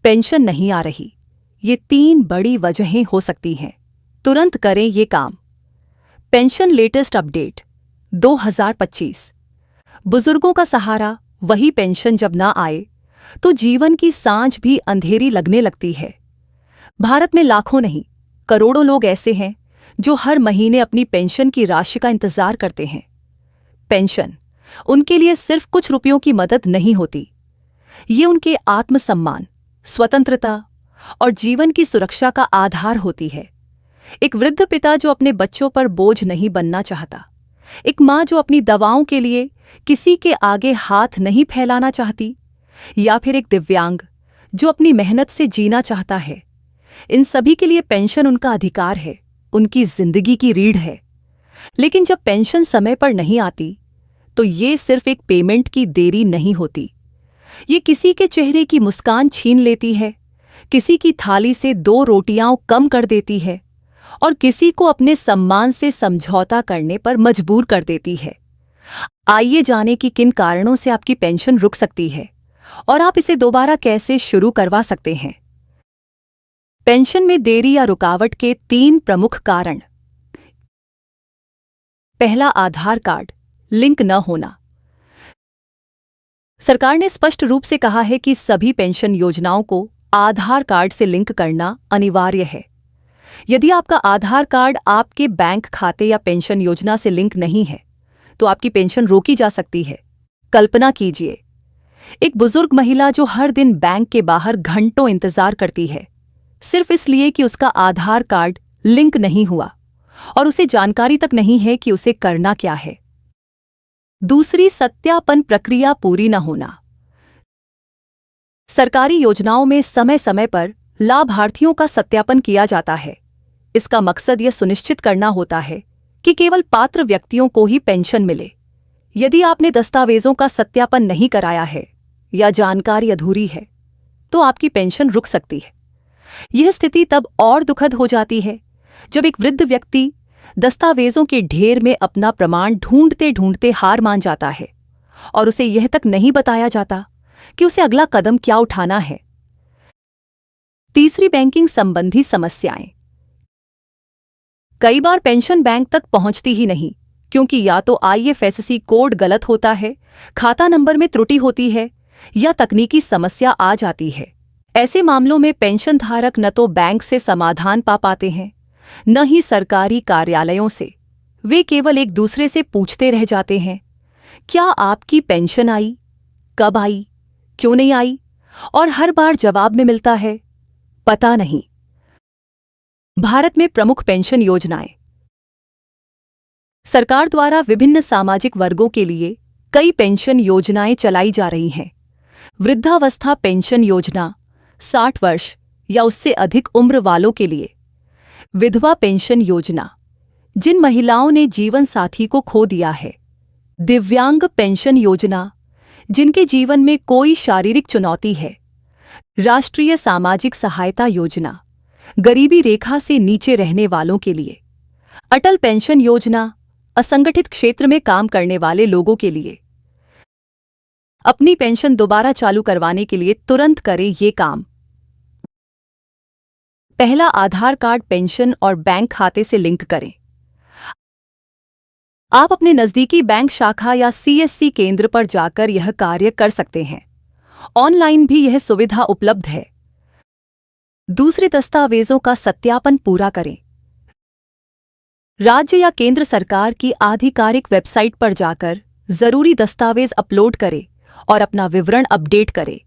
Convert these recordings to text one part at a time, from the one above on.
Pension नहीं आ रही। ये 3 बड़ी वजहें हो सकती हैं। तुरंत करें ये काम। Pension latest update 2025। बुजुर्गों का सहारा वही पेंशन जब ना आए तो जीवन की सांझ भी अंधेरी लगने लगती है। भारत में लाखों नहीं, करोड़ों लोग ऐसे हैं जो हर महीने अपनी पेंशन की राशि का इंतजार करते हैं। पेंशन उनके लिए सिर्फ कुछ रुपयों की मदद नहीं होती। ये उनके आत्मसम्मान, स्वतंत्रता और जीवन की सुरक्षा का आधार होती है। एक वृद्ध पिता जो अपने बच्चों पर बोझ नहीं बनना चाहता, एक माँ जो अपनी दवाओं के लिए किसी के आगे हाथ नहीं फैलाना चाहती, या फिर एक दिव्यांग जो अपनी मेहनत से जीना चाहता है, इन सभी के लिए पेंशन उनका अधिकार है, उनकी जिंदगी की रीढ़ है। लेकिन जब पेंशन समय पर नहीं आती तो ये सिर्फ एक पेमेंट की देरी नहीं होती। ये किसी के चेहरे की मुस्कान छीन लेती है, किसी की थाली से 2 रोटियां कम कर देती है और किसी को अपने सम्मान से समझौता करने पर मजबूर कर देती है। आइए जानें कि किन कारणों से आपकी पेंशन रुक सकती है और आप इसे दोबारा कैसे शुरू करवा सकते हैं। पेंशन में देरी या रुकावट के 3 प्रमुख कारण। पहला, आधार कार्ड लिंक न होना। सरकार ने स्पष्ट रूप से कहा है कि सभी पेंशन योजनाओं को आधार कार्ड से लिंक करना अनिवार्य है। यदि आपका आधार कार्ड आपके बैंक खाते या पेंशन योजना से लिंक नहीं है तो आपकी पेंशन रोकी जा सकती है। कल्पना कीजिए, एक बुजुर्ग महिला जो हर दिन बैंक के बाहर घंटों इंतजार करती है, सिर्फ इसलिए कि उसका आधार कार्ड लिंक नहीं हुआ और उसे जानकारी तक नहीं है कि उसे करना क्या है। दूसरी, सत्यापन प्रक्रिया पूरी न होना। सरकारी योजनाओं में समय समय पर लाभार्थियों का सत्यापन किया जाता है। इसका मकसद यह सुनिश्चित करना होता है कि केवल पात्र व्यक्तियों को ही पेंशन मिले। यदि आपने दस्तावेजों का सत्यापन नहीं कराया है या जानकारी अधूरी है तो आपकी पेंशन रुक सकती है। यह स्थिति तब और दुखद हो जाती है जब एक वृद्ध व्यक्ति दस्तावेजों के ढेर में अपना प्रमाण ढूंढते ढूंढते हार मान जाता है और उसे यह तक नहीं बताया जाता कि उसे अगला कदम क्या उठाना है। तीसरी, बैंकिंग संबंधी समस्याएं। कई बार पेंशन बैंक तक पहुंचती ही नहीं क्योंकि या तो IFSC कोड गलत होता है, खाता नंबर में त्रुटि होती है या तकनीकी समस्या आ जाती है। ऐसे मामलों में पेंशन धारक न तो बैंक से समाधान पा पाते हैं, न ही सरकारी कार्यालयों से। वे केवल एक दूसरे से पूछते रह जाते हैं, क्या आपकी पेंशन आई, कब आई, क्यों नहीं आई, और हर बार जवाब में मिलता है, पता नहीं। भारत में प्रमुख पेंशन योजनाएं। सरकार द्वारा विभिन्न सामाजिक वर्गों के लिए कई पेंशन योजनाएं चलाई जा रही हैं। वृद्धावस्था पेंशन योजना 60 वर्ष या उससे अधिक उम्र वालों के लिए। विधवा पेंशन योजना, जिन महिलाओं ने जीवन साथी को खो दिया है। दिव्यांग पेंशन योजना, जिनके जीवन में कोई शारीरिक चुनौती है। राष्ट्रीय सामाजिक सहायता योजना, गरीबी रेखा से नीचे रहने वालों के लिए। अटल पेंशन योजना, असंगठित क्षेत्र में काम करने वाले लोगों के लिए। अपनी पेंशन दोबारा चालू करवाने के लिए तुरंत करें ये काम। पहला, आधार कार्ड पेंशन और बैंक खाते से लिंक करें। आप अपने नजदीकी बैंक शाखा या CSC केंद्र पर जाकर यह कार्य कर सकते हैं। ऑनलाइन भी यह सुविधा उपलब्ध है। दूसरे, दस्तावेजों का सत्यापन पूरा करें। राज्य या केंद्र सरकार की आधिकारिक वेबसाइट पर जाकर जरूरी दस्तावेज अपलोड करें और अपना विवरण अपडेट करें।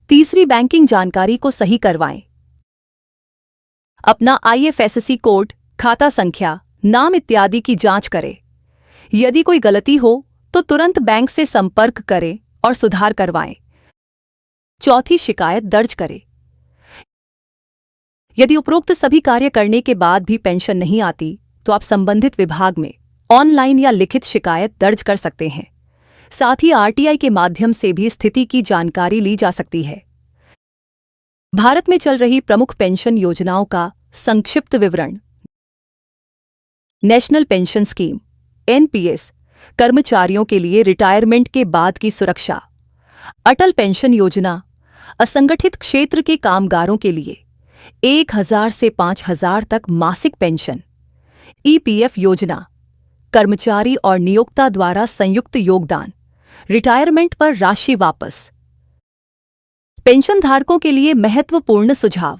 तीसरी, बैंकिंग जानकारी को सही करवाएं। अपना IFSC कोड, खाता संख्या, नाम इत्यादि की जांच करें। यदि कोई गलती हो तो तुरंत बैंक से संपर्क करें और सुधार करवाएं। चौथी, शिकायत दर्ज करें। यदि उपरोक्त सभी कार्य करने के बाद भी पेंशन नहीं आती तो आप संबंधित विभाग में ऑनलाइन या लिखित शिकायत दर्ज कर सकते हैं। साथ ही RTI के माध्यम से भी स्थिति की जानकारी ली जा सकती है। भारत में चल रही प्रमुख पेंशन योजनाओं का संक्षिप्त विवरण। नेशनल पेंशन स्कीम NPS, कर्मचारियों के लिए रिटायरमेंट के बाद की सुरक्षा। अटल पेंशन योजना, असंगठित क्षेत्र के कामगारों के लिए 1,000 से 5,000 तक मासिक पेंशन। ईपीएफ योजना, कर्मचारी और नियोक्ता द्वारा संयुक्त योगदान, रिटायरमेंट पर राशि वापस। पेंशनधारकों के लिए महत्वपूर्ण सुझाव।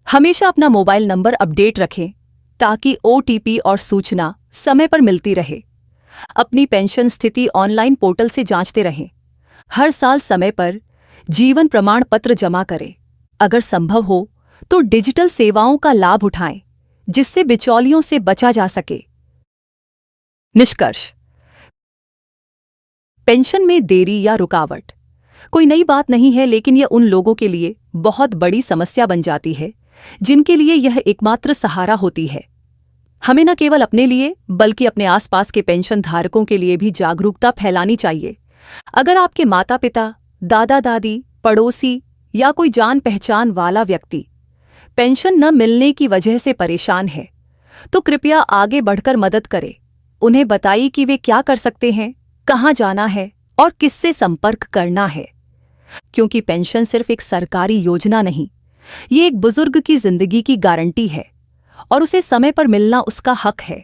हमेशा अपना मोबाइल नंबर अपडेट रखें ताकि ओटीपी और सूचना समय पर मिलती रहे। अपनी पेंशन स्थिति ऑनलाइन पोर्टल से जांचते रहें। हर साल समय पर जीवन प्रमाण पत्र जमा करें। अगर संभव हो तो डिजिटल सेवाओं का लाभ उठाएं, जिससे बिचौलियों से बचा जा सके। निष्कर्ष, पेंशन में देरी या रुकावट कोई नई बात नहीं है, लेकिन यह उन लोगों के लिए बहुत बड़ी समस्या बन जाती है जिनके लिए यह एकमात्र सहारा होती है। हमें न केवल अपने लिए बल्कि अपने आसपास के पेंशन धारकों के लिए भी जागरूकता फैलानी चाहिए। अगर आपके माता पिता, दादा दादी, पड़ोसी या कोई जान पहचान वाला व्यक्ति पेंशन न मिलने की वजह से परेशान है, तो कृपया आगे बढ़कर मदद करें। उन्हें बताइए कि वे क्या कर सकते हैं, कहाँ जाना है और किससे संपर्क करना है। क्योंकि पेंशन सिर्फ एक सरकारी योजना नहीं, ये एक बुजुर्ग की जिंदगी की गारंटी है और उसे समय पर मिलना उसका हक है।